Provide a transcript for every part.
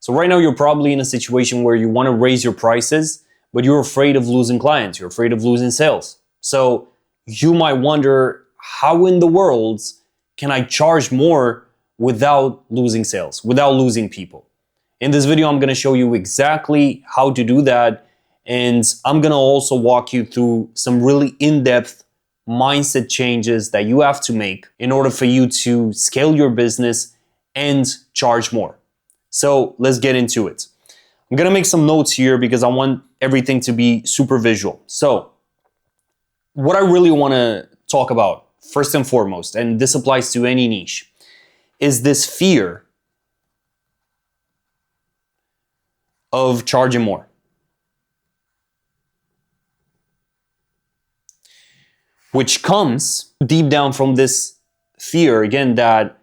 So right now you're probably in a situation where you want to raise your prices, but you're afraid of losing clients, you're afraid of losing sales. So you might wonder, how in the world can I charge more without losing sales, without losing people? In this video, I'm going to show you exactly how to do that. And I'm going to also walk you through some really in-depth mindset changes that you have to make in order for you to scale your business and charge more. So let's get into it. I'm going to make some notes here because I want everything to be super visual. So what I really want to talk about first and foremost, and this applies to any niche, is this fear of charging more. Which comes deep down from this fear, again, that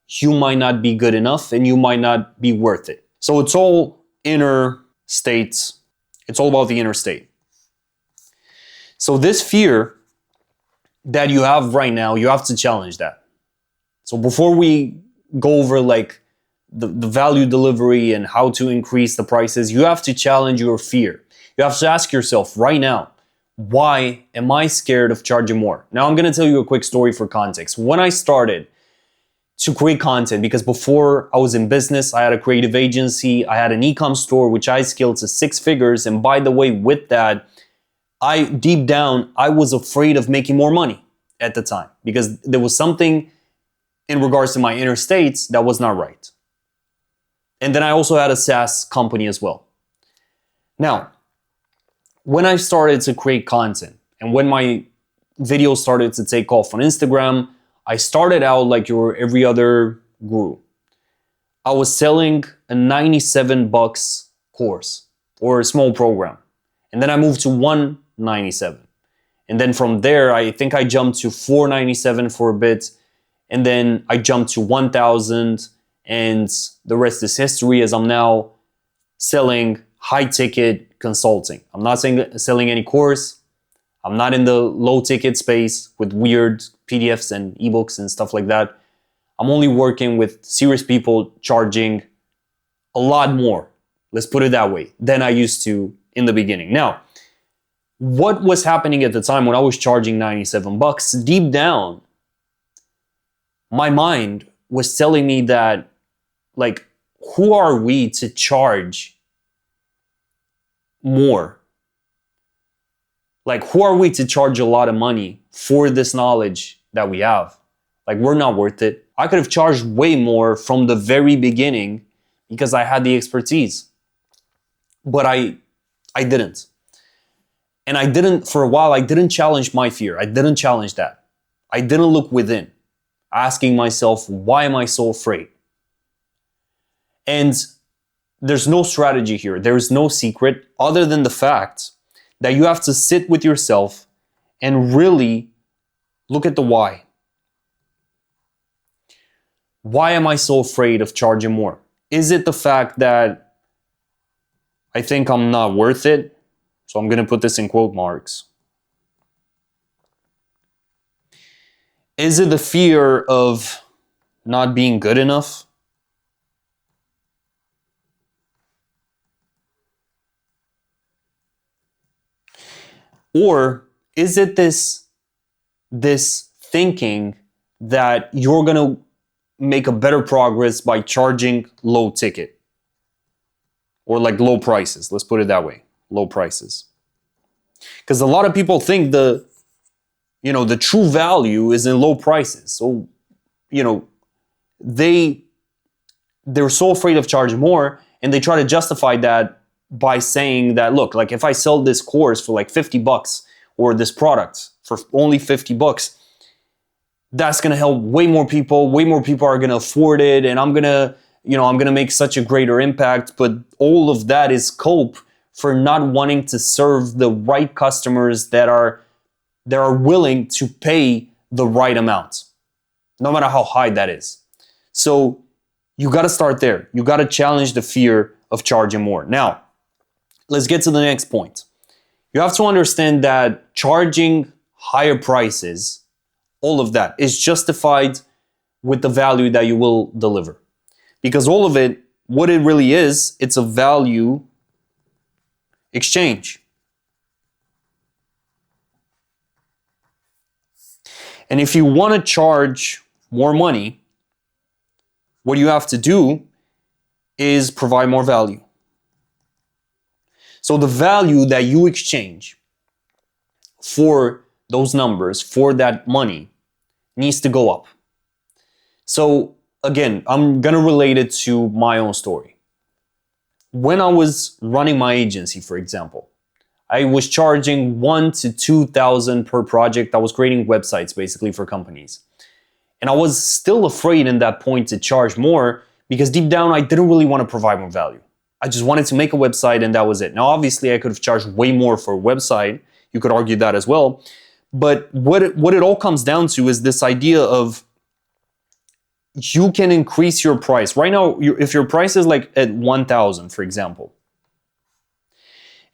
you might not be good enough and you might not be worth it. So it's all inner states. It's all about the inner state. So this fear that you have right now, you have to challenge that. So before we go over like the value delivery and how to increase the prices, you have to challenge your fear. You have to ask yourself right now, why am I scared of charging more? Now I'm going to tell you a quick story for context. When I started to create content, because before I was in business, I had a creative agency, I had an e-com store, which I scaled to 6 figures. And by the way, with that, deep down, I was afraid of making more money at the time because there was something in regards to my inner states that was not right. And then I also had a SaaS company as well. Now, when I started to create content and when my videos started to take off on Instagram, I started out like every other guru. I was selling a $97 course or a small program. And then I moved to $197. And then from there, I think I jumped to $497 for a bit. And then I jumped to 1,000. And the rest is history as I'm now selling high ticket consulting. I'm not selling any course. I'm not in the low ticket space with weird PDFs and ebooks and stuff like that. I'm only working with serious people charging a lot more, let's put it that way, than I used to in the beginning. Now, what was happening at the time when I was charging $97? Deep down, my mind was telling me that, like, who are we to charge more? Like, who are we to charge a lot of money for this knowledge that we have? Like, we're not worth it. I could have charged way more from the very beginning because I had the expertise. But I didn't. And I didn't, for a while, I didn't challenge my fear. I didn't challenge that. I didn't look within, asking myself, why am I so afraid? And there's no strategy here. There's no secret other than the fact that you have to sit with yourself and really look at the why. Why am I so afraid of charging more? Is it the fact that I think I'm not worth it? So I'm going to put this in quote marks. Is it the fear of not being good enough? Or is it this thinking that you're going to make a better progress by charging low ticket? Or like low prices, let's put it that way, low prices. Because a lot of people think the true value is in low prices. So, they're so afraid of charging more and they try to justify that by saying that, look, like if I sell this course for like $50 or this product for only $50, that's going to help way more people are going to afford it, and I'm going to make such a greater impact. But all of that is cope for not wanting to serve the right customers that are willing to pay the right amount, no matter how high that is. So you got to start there. You got to challenge the fear of charging more. Now, let's get to the next point. You have to understand that charging higher prices, all of that, is justified with the value that you will deliver. Because all of it what it really is, it's a value exchange. And if you want to charge more money, what you have to do is provide more value. So the value that you exchange for those numbers, for that money, needs to go up. So again, I'm going to relate it to my own story. When I was running my agency, for example, I was charging $1,000 to $2,000 per project. I was creating websites basically for companies. And I was still afraid in that point to charge more because deep down I didn't really want to provide more value. I just wanted to make a website and that was it. Now obviously I could have charged way more for a website. You could argue that as well. But what it all comes down to is this idea of you can increase your price. Right now, if your price is like at 1,000, for example,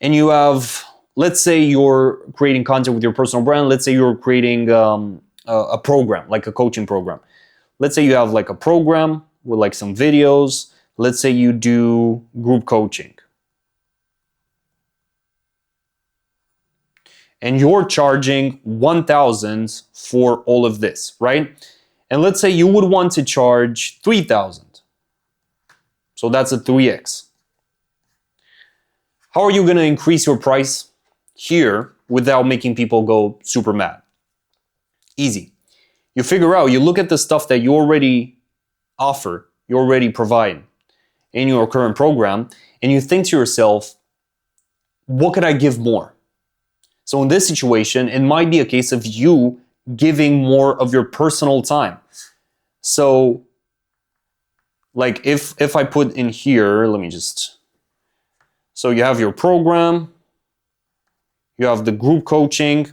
and you have, let's say you're creating content with your personal brand. Let's say you're creating a program, like a coaching program. Let's say you have like a program with like some videos. Let's say you do group coaching. And you're charging 1,000 for all of this, right? And let's say you would want to charge 3,000. So that's a 3x. How are you going to increase your price here without making people go super mad? Easy. You figure out, you look at the stuff that you already offer, you already provide in your current program, and you think to yourself, what could I give more? So in this situation, it might be a case of you giving more of your personal time. So like if I put in here, let me just, so you have your program, you have the group coaching,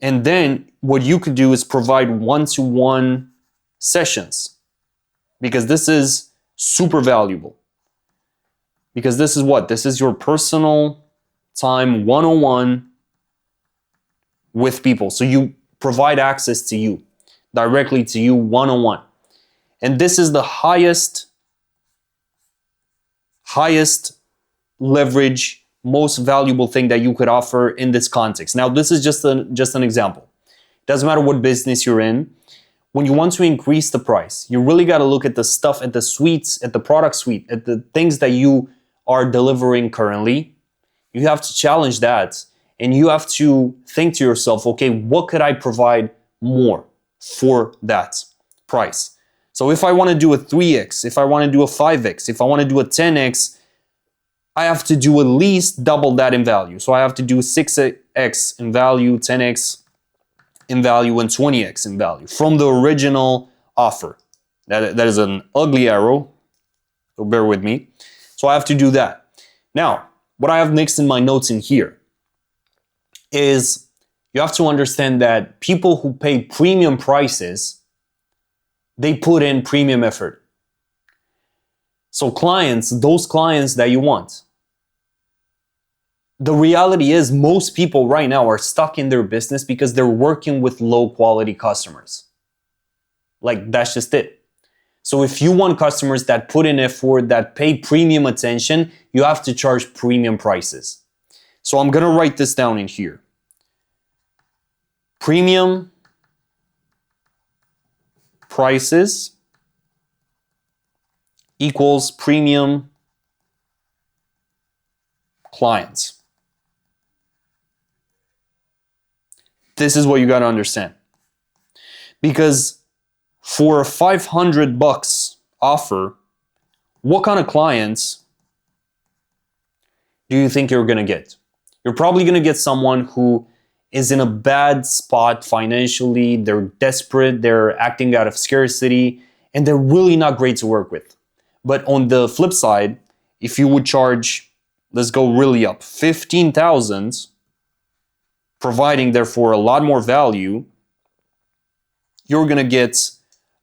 and then what you could do is provide one-to-one sessions, because this is super valuable. Because this is what? This is your personal time, one-on-one with people. So you provide access to you, directly to you, one-on-one. And this is the highest leverage, most valuable thing that you could offer in this context. Now, this is just an example. It doesn't matter what business you're in. When you want to increase the price, you really got to look at the stuff, at the suites, at the product suite, at the things that you are delivering currently. You have to challenge that, and you have to think to yourself, okay, what could I provide more for that price? So if I want to do a 3x, if I want to do a 5x, if I want to do a 10x, I have to do at least double that in value. So I have to do 6x in value, 10x in value, and 20x in value from the original offer. That is an ugly arrow, so bear with me. So I have to do that. Now, what I have next in my notes in here is you have to understand that people who pay premium prices, they put in premium effort. So clients, those clients that you want, the reality is most people right now are stuck in their business because they're working with low quality customers. Like, that's just it. So if you want customers that put in effort, that pay premium attention, you have to charge premium prices. So I'm gonna write this down in here. Premium prices equals premium clients. This is what you got to understand. Because for a $500 offer, what kind of clients do you think you're going to get? You're probably going to get someone who is in a bad spot financially, they're desperate, they're acting out of scarcity, and they're really not great to work with. But on the flip side, if you would charge, let's go really up, 15,000, providing therefore a lot more value, you're gonna get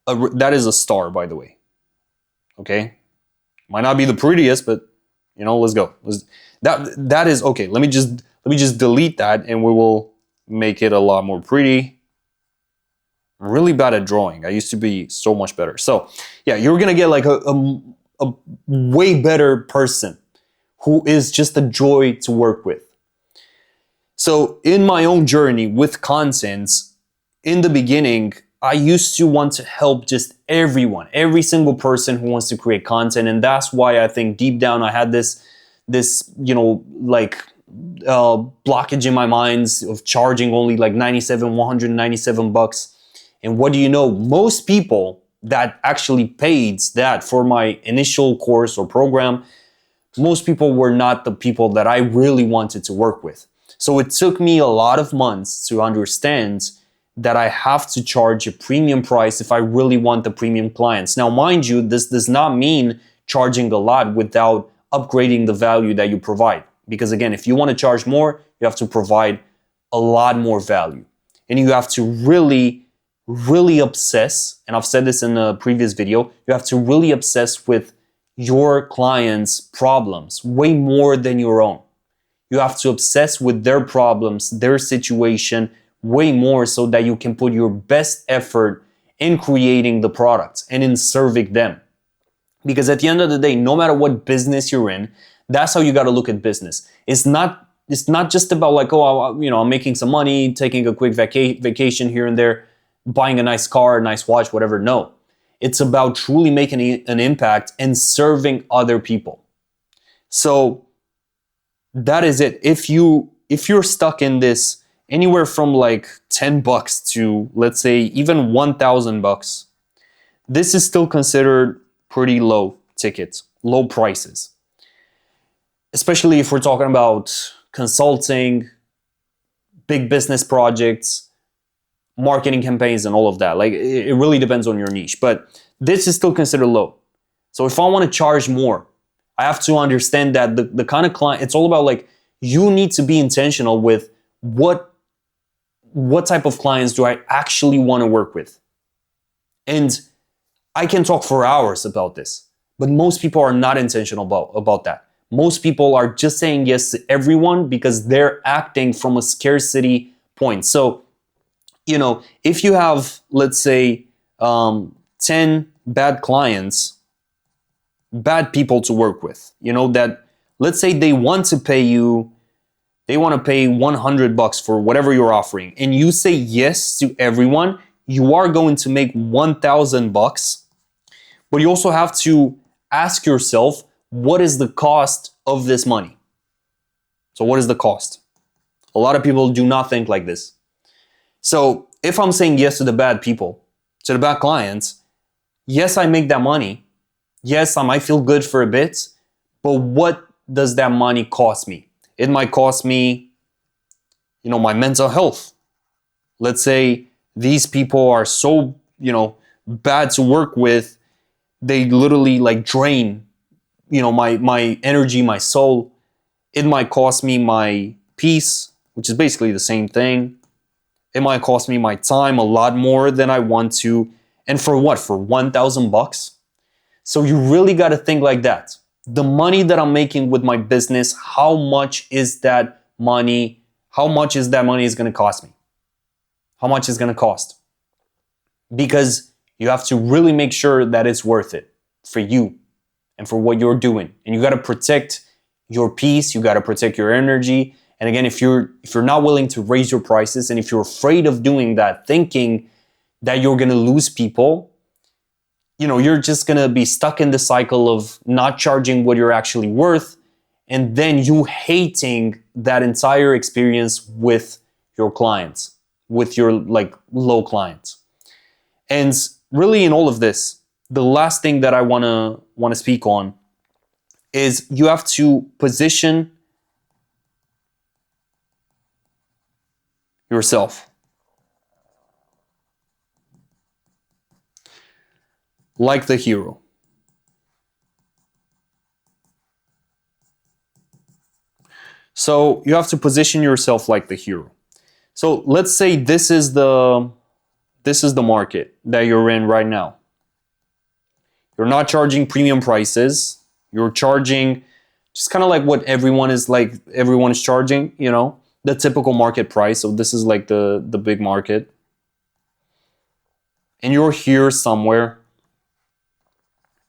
that is a star, by the way. Okay, might not be the prettiest, but you know, let's go. That is okay. Let me just delete that, and we will make it a lot more pretty. I'm really bad at drawing. I used to be so much better. So yeah, you're gonna get like a a way better person who is just a joy to work with. So in my own journey with content, in the beginning, I used to want to help just everyone, every single person who wants to create content. And that's why I think deep down I had this blockage in my mind of charging only like 197 bucks. And what do you know? Most people that actually paid that for my initial course or program, most people were not the people that I really wanted to work with. So it took me a lot of months to understand that I have to charge a premium price if I really want the premium clients. Now, mind you, this does not mean charging a lot without upgrading the value that you provide. Because again, if you want to charge more, you have to provide a lot more value. And you have to really, really obsess, and I've said this in a previous video, you have to really obsess with your clients' problems way more than your own. You have to obsess with their problems, their situation, way more so that you can put your best effort in creating the products and in serving them. Because at the end of the day, no matter what business you're in, that's how you got to look at business. It's not just about like, I'm making some money, taking a quick vacation here and there, buying a nice car, a nice watch, whatever. No, it's about truly making an impact and serving other people. So that is it. If you're stuck in this anywhere from like 10 bucks to, let's say, even 1,000 bucks, this is still considered pretty low tickets, low prices. Especially if we're talking about consulting, big business projects, marketing campaigns, and all of that. Like, it really depends on your niche, but this is still considered low. So if I want to charge more, I have to understand that the kind of client, it's all about like, you need to be intentional with what type of clients do I actually want to work with. And I can talk for hours about this, but most people are not intentional about that. Most people are just saying yes to everyone because they're acting from a scarcity point. So, if you have, let's say, 10 bad clients, bad people to work with, that, let's say they want to pay 100 bucks for whatever you're offering, and you say yes to everyone, you are going to make 1,000 bucks. But you also have to ask yourself, what is the cost of this money? So what is the cost? A lot of people do not think like this. So if I'm saying yes to the bad people, to the bad clients, yes, I make that money. Yes, I might feel good for a bit, but what does that money cost me? It might cost me, my mental health. Let's say these people are so, bad to work with, they literally like drain, my energy, my soul. It might cost me my peace, which is basically the same thing. It might cost me my time a lot more than I want to. And for what? For 1,000 bucks? So you really got to think like that. The money that I'm making with my business, how much is that money is going to cost me? How much is going to cost? Because you have to really make sure that it's worth it for you and for what you're doing. And you got to protect your peace, you got to protect your energy. And again, if you're not willing to raise your prices, and if you're afraid of doing that, thinking that you're going to lose people, you're just going to be stuck in the cycle of not charging what you're actually worth, and then you hating that entire experience with your clients, with your like low clients. And really in all of this, the last thing that I want to speak on is you have to position yourself like the hero. So you have to position yourself like the hero. So let's say this is the market that you're in right now. You're not charging premium prices. You're charging just kind of like what everyone is charging, the typical market price. So this is like the big market. And you're here somewhere.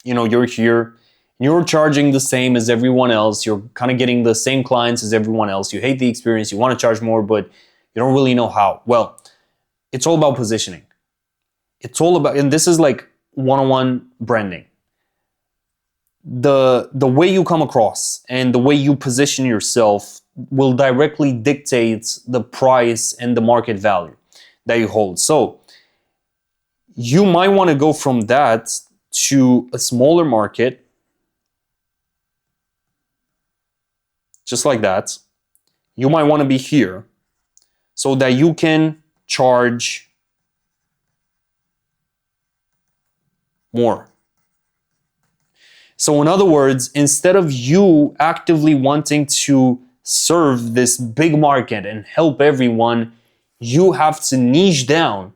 You're here You're charging the same as everyone else. You're kind of getting the same clients as everyone else. You hate the experience. You want to charge more, but you don't really know how. Well, it's all about positioning. It's all about, and this is like one-on-one branding. The way you come across and the way you position yourself will directly dictate the price and the market value that you hold. So you might want to go from that to a smaller market, just like that. You might want to be here so that you can charge more. So in other words, instead of you actively wanting to serve this big market and help everyone, you have to niche down,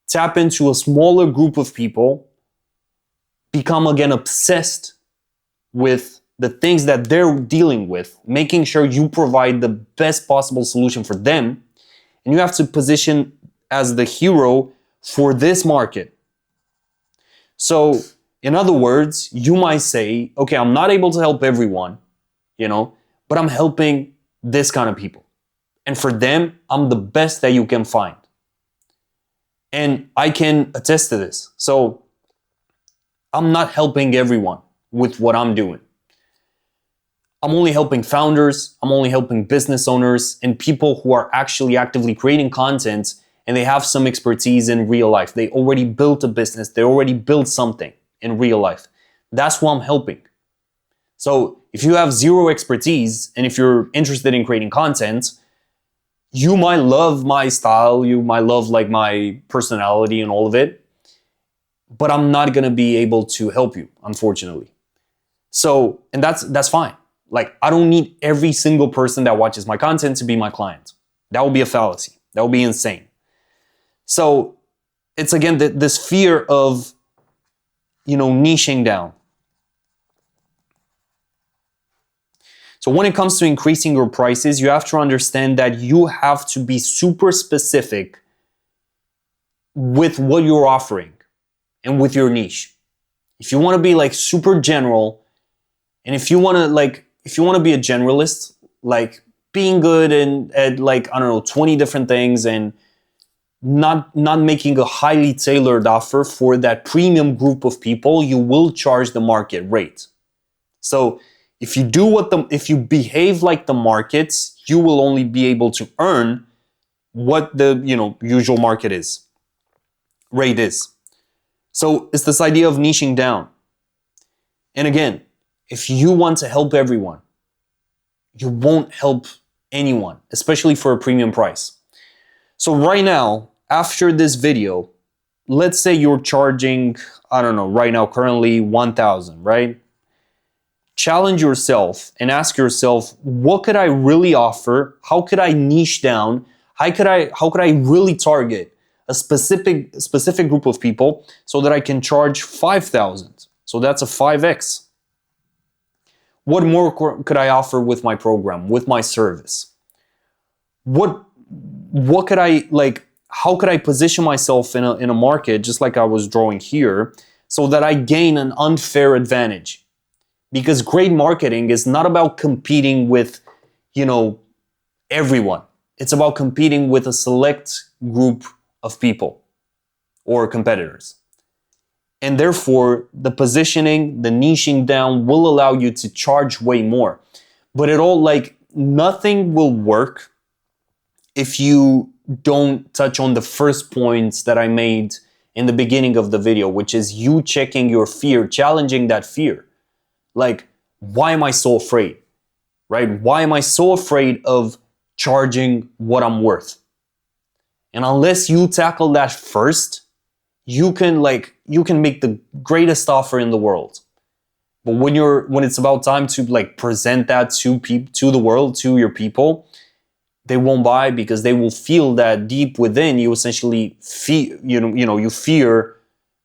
tap into a smaller group of people, become again obsessed with the things that they're dealing with, making sure you provide the best possible solution for them. And you have to position as the hero for this market. So in other words, you might say, okay, I'm not able to help everyone, but I'm helping this kind of people. And for them, I'm the best that you can find. And I can attest to this. So I'm not helping everyone with what I'm doing. I'm only helping founders, I'm only helping business owners and people who are actually actively creating content and they have some expertise in real life. They already built a business, they already built something in real life. That's who I'm helping. So if you have zero expertise and if you're interested in creating content, you might love my style, you might love like my personality and all of it, but I'm not gonna be able to help you, unfortunately. So, and that's fine. Like, I don't need every single person that watches my content to be my client. That would be a fallacy. That would be insane. So it's again this fear of, niching down. So when it comes to increasing your prices, you have to understand that you have to be super specific with what you're offering and with your niche. If you want to be like super general, and if you want to be a generalist, like being good at like, 20 different things and not making a highly tailored offer for that premium group of people, you will charge the market rate. So if you behave like the markets, you will only be able to earn what the usual market rate is. So it's this idea of niching down. And again, if you want to help everyone, you won't help anyone, especially for a premium price. So right now, after this video, let's say you're charging, right now currently 1,000, right? Challenge yourself and ask yourself, what could I really offer? How could I niche down? How could I really target a specific group of people so that I can charge 5,000? So that's a 5x. What more could I offer with my program, with my service? What could I like? How could I position myself in a market just like I was drawing here so that I gain an unfair advantage? Because great marketing is not about competing with, everyone. It's about competing with a select group of people or competitors. And therefore, the positioning, the niching down will allow you to charge way more. But nothing will work if you don't touch on the first points that I made in the beginning of the video, which is you checking your fear, challenging that fear. Like, why am I so afraid, right? Why am I so afraid of charging what I'm worth? And unless you tackle that first, you can make the greatest offer in the world. But when it's about time to present that to the world, to your people, they won't buy because they will feel that deep within you essentially you fear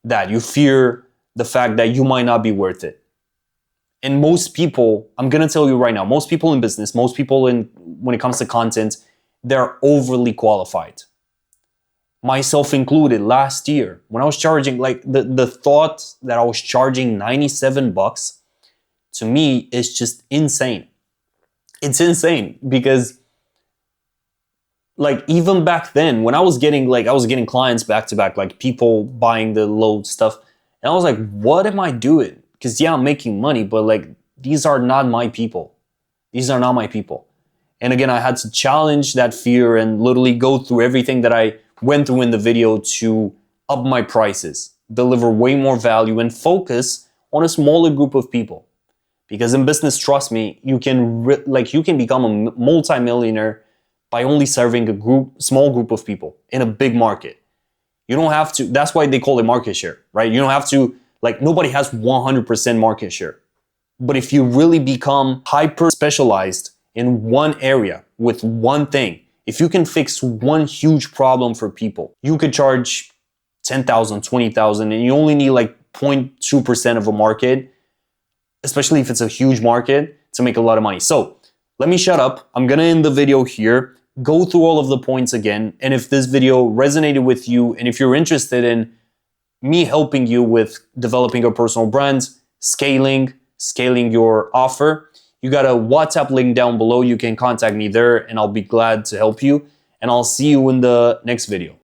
that. You fear the fact that you might not be worth it. And most people, I'm going to tell you right now, most people in business, most people when it comes to content, they're overly qualified. myself included, last year, when I was charging, like the thought that I was charging $97 to me is just insane. It's insane because like even back then when I was getting clients back to back, like people buying the low stuff, and I was like, what am I doing? Because yeah, I'm making money, but like these are not my people. These are not my people. And again, I had to challenge that fear and literally go through everything that I went through in the video to up my prices, deliver way more value, and focus on a smaller group of people. Because in business, trust me, you can become a multi-millionaire by only serving a small group of people in a big market. You don't have to, that's why they call it market share, right? You don't have to, like nobody has 100% market share. But if you really become hyper specialized in one area with one thing, if you can fix one huge problem for people, you could charge 10,000, 20,000, and you only need like 0.2% of a market, especially if it's a huge market, to make a lot of money. So let me shut up. I'm gonna end the video here, go through all of the points again. And if this video resonated with you, and if you're interested in me helping you with developing your personal brands, scaling your offer, you got a WhatsApp link down below. You can contact me there and I'll be glad to help you. And I'll see you in the next video.